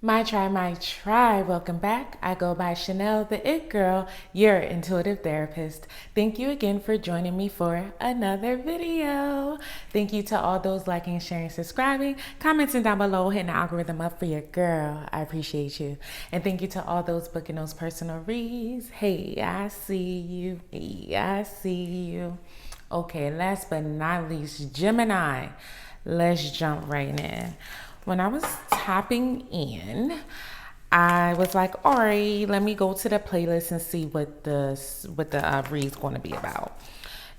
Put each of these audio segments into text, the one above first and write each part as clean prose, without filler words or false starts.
My tribe, welcome back. I go by Chanel, the It Girl, your intuitive therapist. Thank you again for joining me for another video. Thank you to all those liking, sharing, subscribing, commenting down below, hitting the algorithm up for your girl. I appreciate you. And thank you to all those booking those personal reads. Hey, I see you. Hey, I see you. Okay, last but not least, Gemini. Let's jump right in. When I was tapping in, I was like, all right, let me go to the playlist and see what the read's going to be about.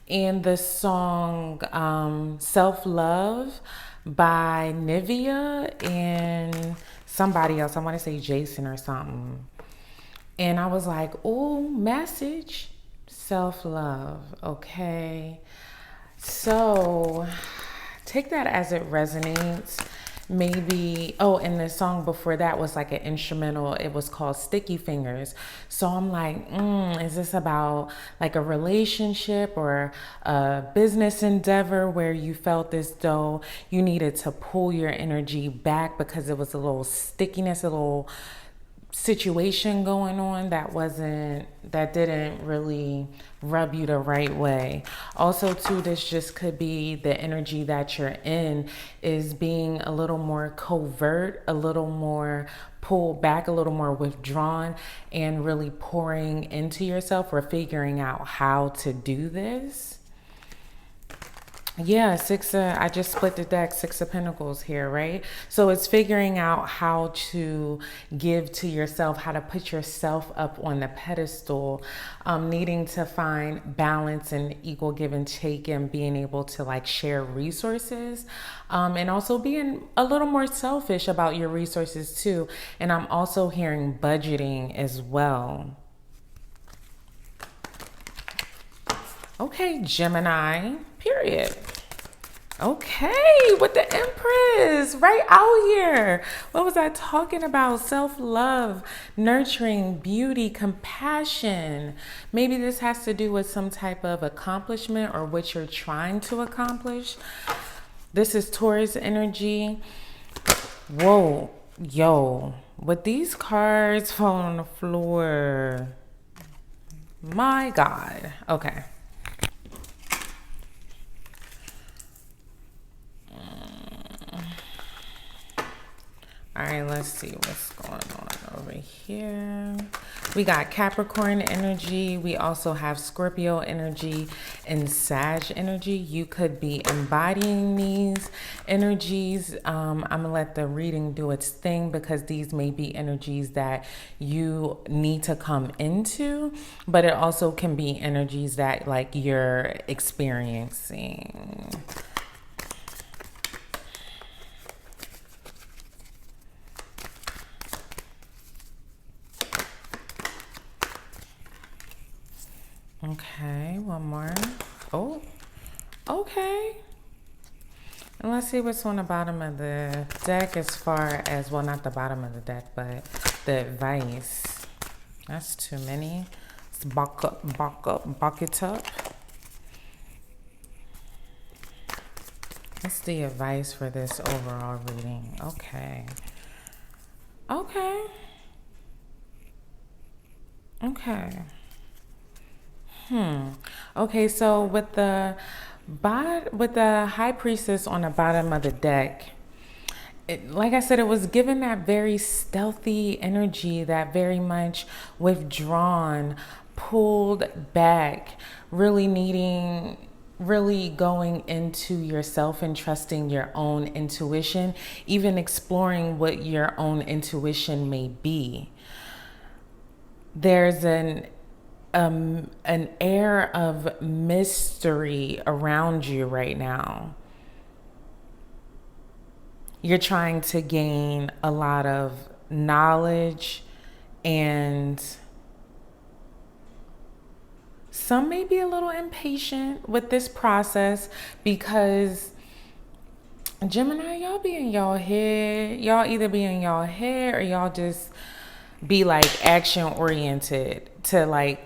And the song Self Love by Nivea and somebody else, I want to say Jason or something. And I was like, oh, message, self love. Okay. So take that as it resonates. Maybe, oh, and the song before that was like an instrumental. It was called Sticky Fingers. So I'm like, is this about like a relationship or a business endeavor where you felt as though you needed to pull your energy back because it was a little stickiness, a little situation going on that didn't really rub you the right way. Also too, this just could be the energy that you're in is being a little more covert, a little more pulled back, a little more withdrawn, and really pouring into yourself or figuring out how to do this. Yeah, I just split the deck, Six of Pentacles here, right? So it's figuring out how to give to yourself, how to put yourself up on the pedestal, needing to find balance and equal give and take and being able to like share resources, and also being a little more selfish about your resources too. And I'm also hearing budgeting as well. Okay, Gemini, period. Okay, with the Empress, right out here. What was I talking about? Self-love, nurturing, beauty, compassion. Maybe this has to do with some type of accomplishment or what you're trying to accomplish. This is Taurus energy. Whoa, yo, with these cards falling on the floor. My God, okay. All right, let's see what's going on over here. We got Capricorn energy. We also have Scorpio energy and Sag energy. You could be embodying these energies. I'm going to let the reading do its thing because these may be energies that you need to come into, but it also can be energies that like you're experiencing. Okay, one more. Oh, okay. And let's see what's on the bottom of the deck as far as, well, not the bottom of the deck, but the advice. That's too many. Let's buck it up. What's the advice for this overall reading? Okay. Okay. Okay. Okay, so with the High Priestess on the bottom of the deck, like I said, it was given that very stealthy energy, that very much withdrawn, pulled back, really going into yourself and trusting your own intuition, even exploring what your own intuition may be. There's an air of mystery around you right now. You're trying to gain a lot of knowledge, and some may be a little impatient with this process because Gemini, y'all be in y'all head. Y'all either be in y'all head or y'all just be like action oriented to like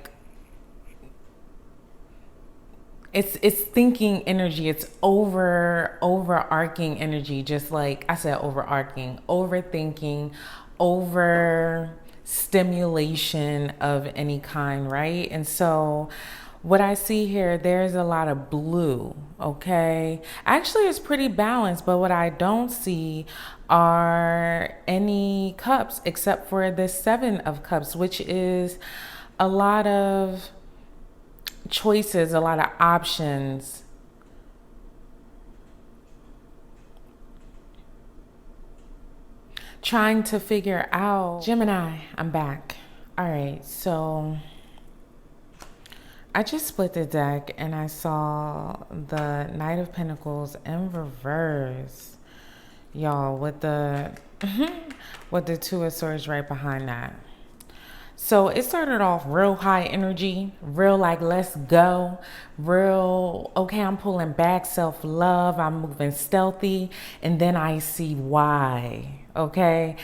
it's thinking energy. It's overarching energy. Just like I said, overarching, overthinking, over stimulation of any kind, right? And so what I see here, there's a lot of blue, okay? Actually, it's pretty balanced, but what I don't see are any cups except for the 7 of Cups, which is a lot of choices, a lot of options. Trying to figure out. Gemini, I'm back. All right, so I just split the deck and I saw the Knight of Pentacles in reverse, y'all, with the with the 2 of Swords right behind that. So it started off real high energy, real like, let's go, real, okay, I'm pulling back, self-love, I'm moving stealthy, and then I see why, okay?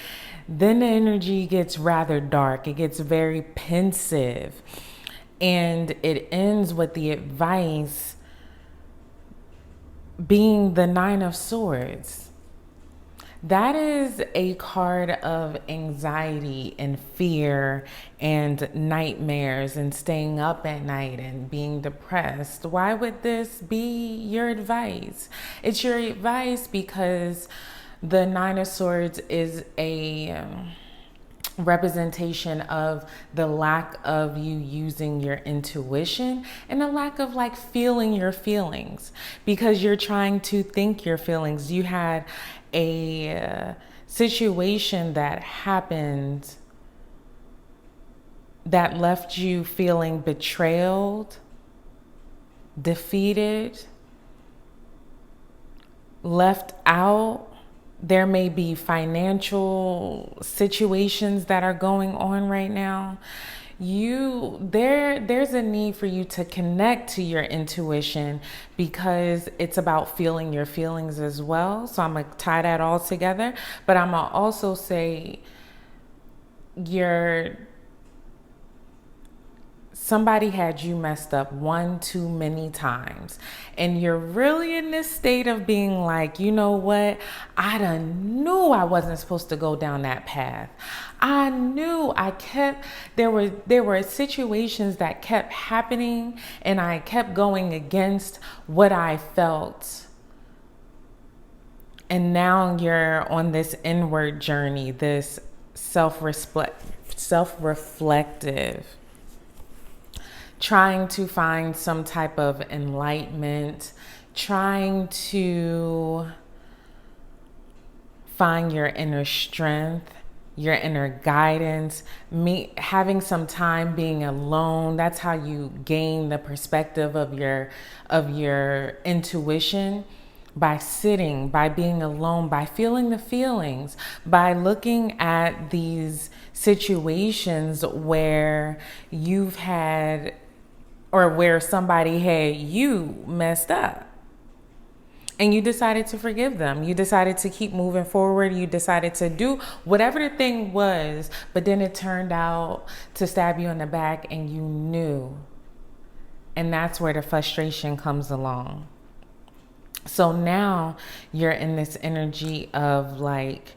Then the energy gets rather dark, it gets very pensive, and it ends with the advice being the 9 of Swords. That is a card of anxiety and fear and nightmares and staying up at night and being depressed. Why would this be your advice? It's your advice because the 9 of Swords is a representation of the lack of you using your intuition and the lack of like feeling your feelings because you're trying to think your feelings. You had a situation that happened that left you feeling betrayed, defeated, left out. There may be financial situations that are going on right now. There's a need for you to connect to your intuition because it's about feeling your feelings as well. So I'm gonna tie that all together, but I'm gonna also say somebody had you messed up one too many times and you're really in this state of being like, you know what, I done knew I wasn't supposed to go down that path. I knew there were situations that kept happening and I kept going against what I felt. And now you're on this inward journey, this self-reflective, trying to find some type of enlightenment, trying to find your inner strength, your inner guidance, having some time being alone. That's how you gain the perspective of your intuition. By sitting, by being alone, by feeling the feelings, by looking at these situations where you've had, or where somebody had you messed up and you decided to forgive them. You decided to keep moving forward. You decided to do whatever the thing was, but then it turned out to stab you in the back and you knew. And that's where the frustration comes along. So now you're in this energy of like,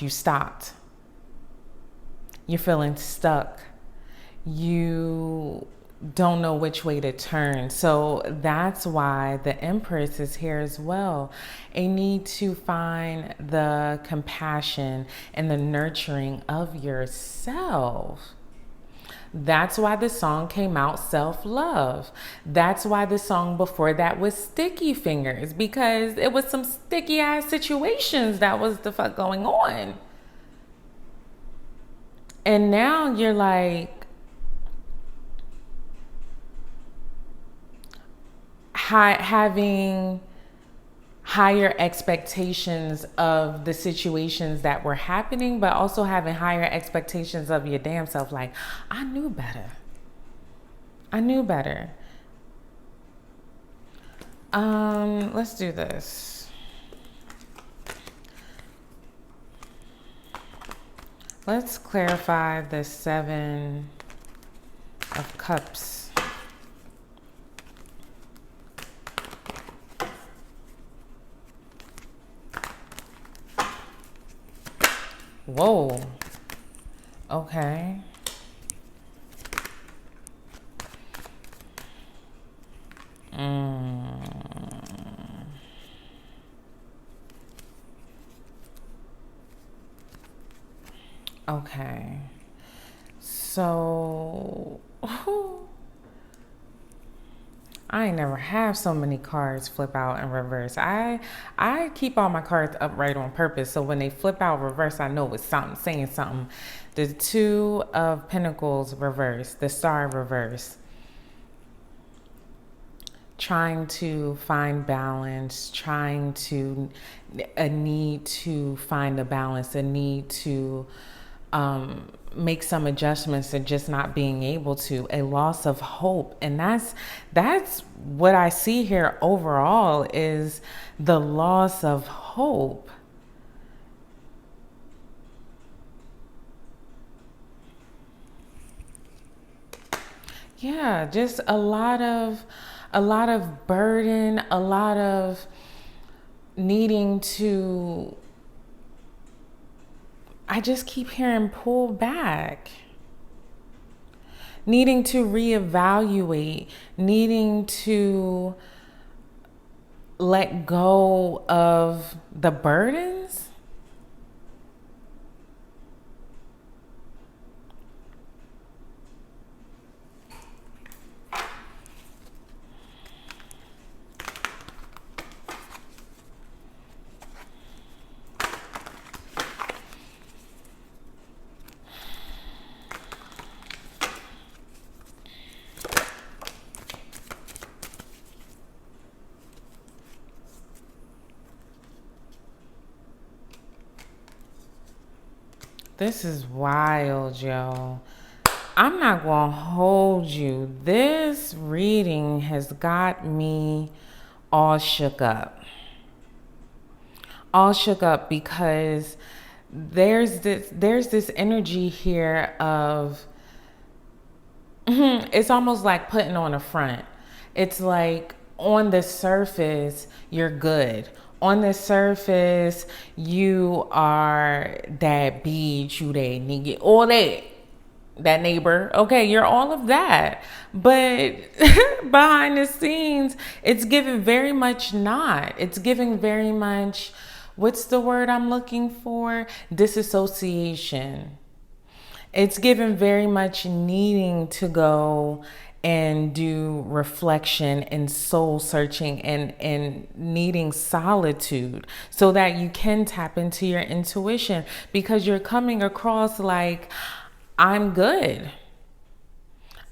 you stopped. You're feeling stuck. You don't know which way to turn. So that's why the Empress is here as well. A need to find the compassion and the nurturing of yourself. That's why the song came out, Self-Love. That's why the song before that was Sticky Fingers, because it was some sticky ass situations that was the fuck going on. And now you're like, having higher expectations of the situations that were happening, but also having higher expectations of your damn self. Like, I knew better. Let's do this. Let's clarify the 7 of Cups. Whoa. Okay. Okay. So, I ain't never have so many cards flip out in reverse. I keep all my cards upright on purpose, so when they flip out reverse, I know it's something, saying something. The Two of Pentacles reverse, the Star reverse. Trying to find balance, a need to find a balance, a need to make some adjustments and just not being able to, a loss of hope. And that's what I see here overall, is the loss of hope. Yeah, just a lot of burden, a lot of needing to, I just keep hearing pull back. Needing to reevaluate, needing to let go of the burdens. This is wild, yo. I'm not gonna hold you. This reading has got me all shook up. All shook up because there's this energy here of it's almost like putting on a front. It's like on the surface, you're good. On the surface, you are that beach, you that nigga, all that neighbor. Okay, you're all of that. But behind the scenes, it's giving very much not. It's giving very much, what's the word I'm looking for? Disassociation. It's given very much needing to go and do reflection and soul searching and needing solitude so that you can tap into your intuition, because you're coming across like, I'm good.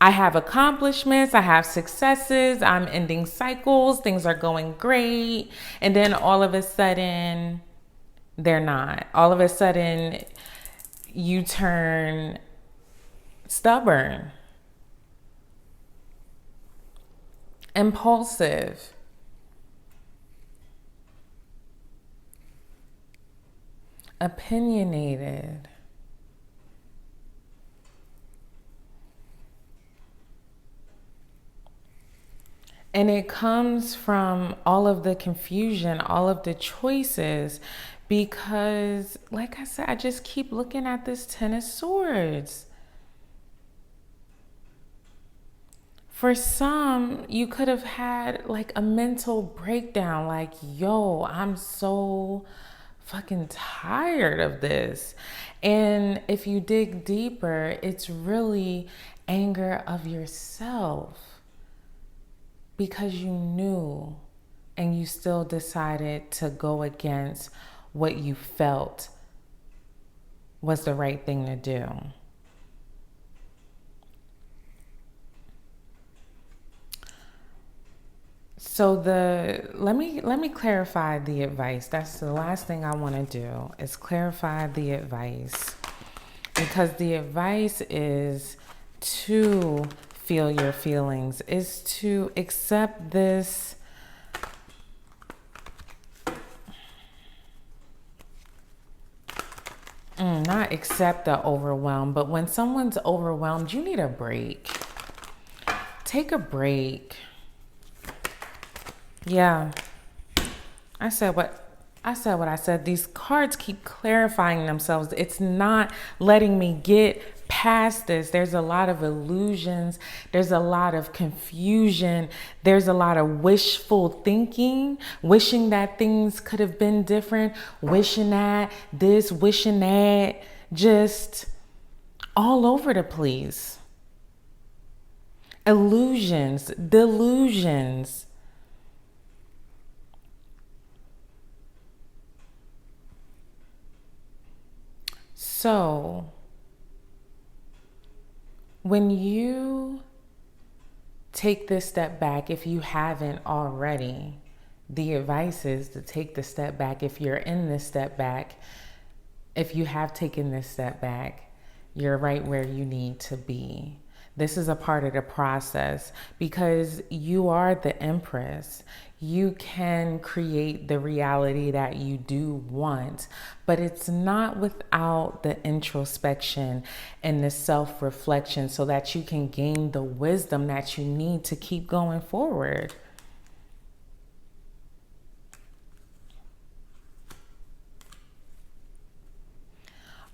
I have accomplishments, I have successes, I'm ending cycles, things are going great. And then all of a sudden, they're not. All of a sudden, you turn stubborn, impulsive, opinionated. And it comes from all of the confusion, all of the choices, because, like I said, I just keep looking at this Ten of Swords. For some, you could have had like a mental breakdown, like, yo, I'm so fucking tired of this. And if you dig deeper, it's really anger of yourself, because you knew and you still decided to go against what you felt was the right thing to do. So let me clarify the advice. That's the last thing I want to do, is clarify the advice, because the advice is to feel your feelings, is to accept this not accept the overwhelm, but when someone's overwhelmed, you need a break. take a break. Yeah. I said what I said. These cards keep clarifying themselves. It's not letting me get past this. There's a lot of illusions. There's a lot of confusion. There's a lot of wishful thinking, wishing that things could have been different, wishing that this, wishing that, just all over the place. Illusions, delusions. So, when you take this step back, if you haven't already, the advice is to take the step back. If you're in this step back, if you have taken this step back, you're right where you need to be. This is a part of the process because you are the empress. You can create the reality that you do want, but it's not without the introspection and the self-reflection so that you can gain the wisdom that you need to keep going forward.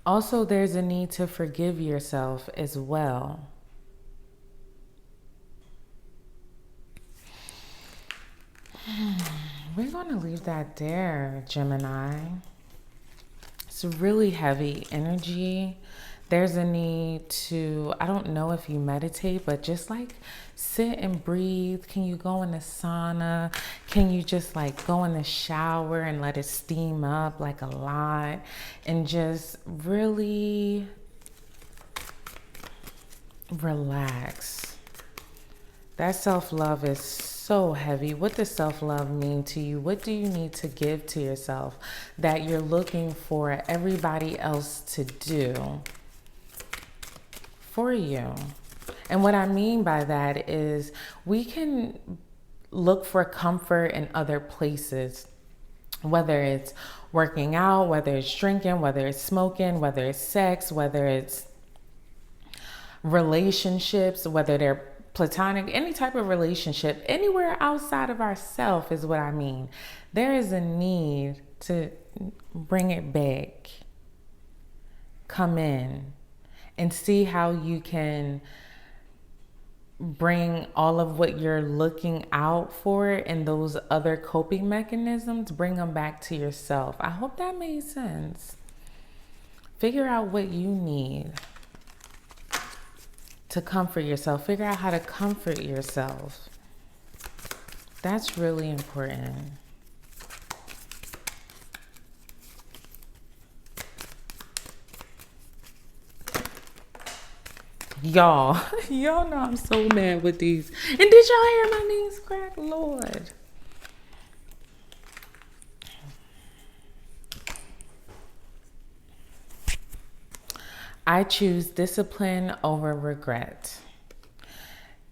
Also, there's a need to forgive yourself as well. We're going to leave that there, Gemini. It's really heavy energy. There's a need to, I don't know if you meditate, but just like sit and breathe. Can you go in the sauna? Can you just like go in the shower and let it steam up like a lot and just really relax? That self-love is so heavy. What does self-love mean to you? What do you need to give to yourself that you're looking for everybody else to do for you? And what I mean by that is we can look for comfort in other places, whether it's working out, whether it's drinking, whether it's smoking, whether it's sex, whether it's relationships, whether they're platonic, any type of relationship, anywhere outside of ourselves is what I mean. There is a need to bring it back, come in, and see how you can bring all of what you're looking out for and those other coping mechanisms, bring them back to yourself. I hope that made sense. Figure out what you need to comfort yourself. Figure out how to comfort yourself. That's really important. Y'all know I'm so mad with these. And did y'all hear my knees crack? Lord. I choose discipline over regret.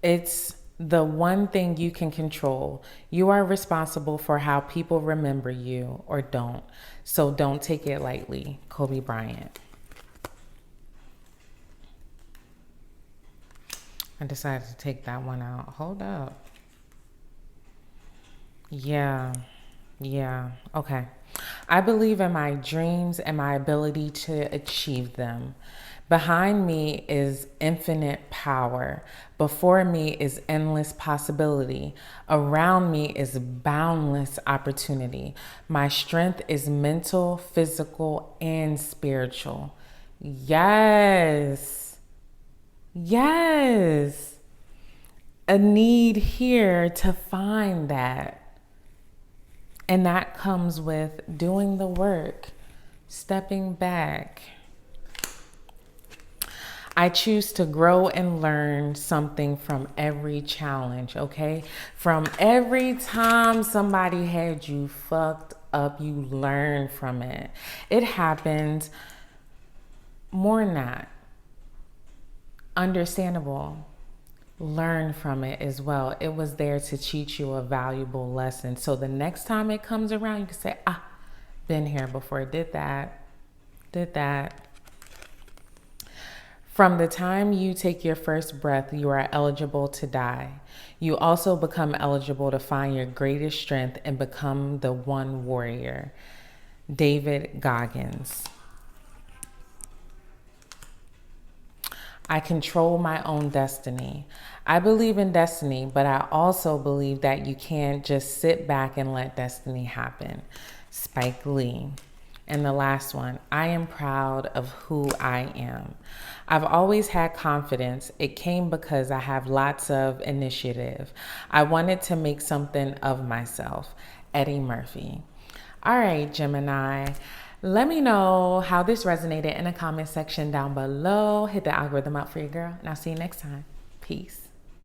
It's the one thing you can control. You are responsible for how people remember you or don't. So don't take it lightly. Kobe Bryant. I decided to take that one out. Hold up. Yeah. Okay. I believe in my dreams and my ability to achieve them. Behind me is infinite power. Before me is endless possibility. Around me is boundless opportunity. My strength is mental, physical, and spiritual. Yes. A need here to find that. And that comes with doing the work, stepping back. I choose to grow and learn something from every challenge, okay? From every time somebody had you fucked up, you learn from it. It happens. More not. Understandable. Learn from it as well. It was there to teach you a valuable lesson. So the next time it comes around, you can say, been here before, did that. From the time you take your first breath, you are eligible to die. You also become eligible to find your greatest strength and become the one warrior. David Goggins. I control my own destiny. I believe in destiny, but I also believe that you can't just sit back and let destiny happen. Spike Lee. And the last one, I am proud of who I am. I've always had confidence. It came because I have lots of initiative. I wanted to make something of myself. Eddie Murphy. All right, Gemini. Let me know how this resonated in the comment section down below. Hit the algorithm up for your girl, and I'll see you next time. Peace.